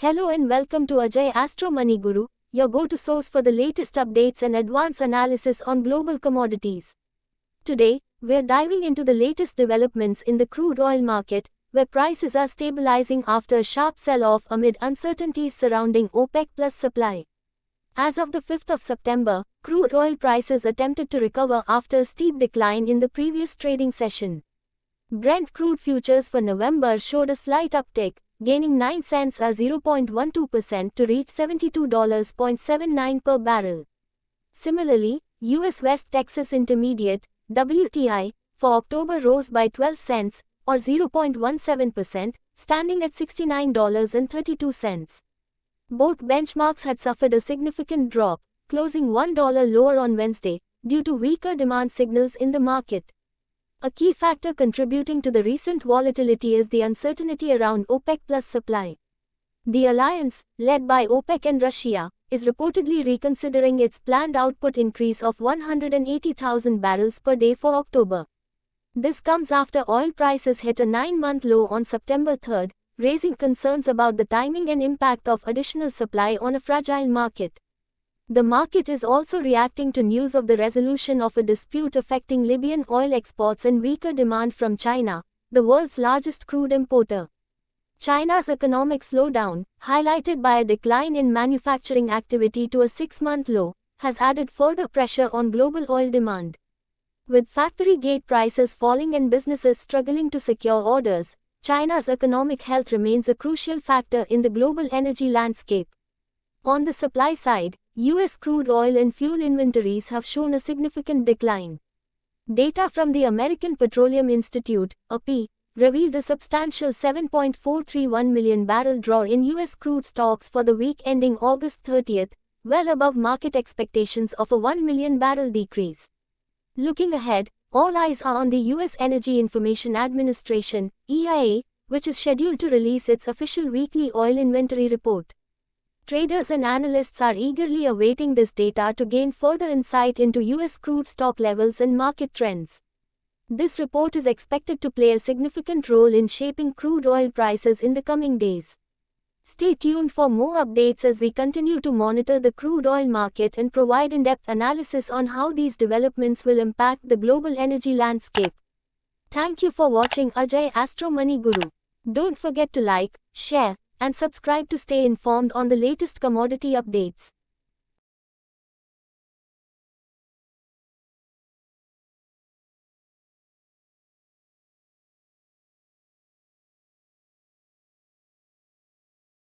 Hello and welcome to Ajay Astro Money Guru, your go-to source for the latest updates and advanced analysis on global commodities. Today, we're diving into the latest developments in the crude oil market, where prices are stabilizing after a sharp sell-off amid uncertainties surrounding OPEC Plus supply. As of the 5th of September, crude oil prices attempted to recover after a steep decline in the previous trading session. Brent crude futures for November showed a slight uptick, gaining 9 cents or 0.12% to reach $72.79 per barrel. Similarly, US West Texas Intermediate, WTI, for October rose by 12 cents, or 0.17%, standing at $69.32. Both benchmarks had suffered a significant drop, closing $1 lower on Wednesday, due to weaker demand signals in the market. A key factor contributing to the recent volatility is the uncertainty around OPEC Plus supply. The alliance, led by OPEC and Russia, is reportedly reconsidering its planned output increase of 180,000 barrels per day for October. This comes after oil prices hit a 9-month low on September 3, raising concerns about the timing and impact of additional supply on a fragile market. The market is also reacting to news of the resolution of a dispute affecting Libyan oil exports and weaker demand from China, the world's largest crude importer. China's economic slowdown, highlighted by a decline in manufacturing activity to a 6-month low, has added further pressure on global oil demand. With factory gate prices falling and businesses struggling to secure orders, China's economic health remains a crucial factor in the global energy landscape. On the supply side, U.S. crude oil and fuel inventories have shown a significant decline. Data from the American Petroleum Institute, API, revealed a substantial 7.431 million barrel draw in U.S. crude stocks for the week ending August 30, well above market expectations of a 1 million barrel decrease. Looking ahead, all eyes are on the U.S. Energy Information Administration, EIA, which is scheduled to release its official weekly oil inventory report. Traders and analysts are eagerly awaiting this data to gain further insight into U.S. crude stock levels and market trends. This report is expected to play a significant role in shaping crude oil prices in the coming days. Stay tuned for more updates as we continue to monitor the crude oil market and provide in-depth analysis on how these developments will impact the global energy landscape. Thank you for watching Ajay Astro Money Guru. Don't forget to like, share, and subscribe to stay informed on the latest commodity updates.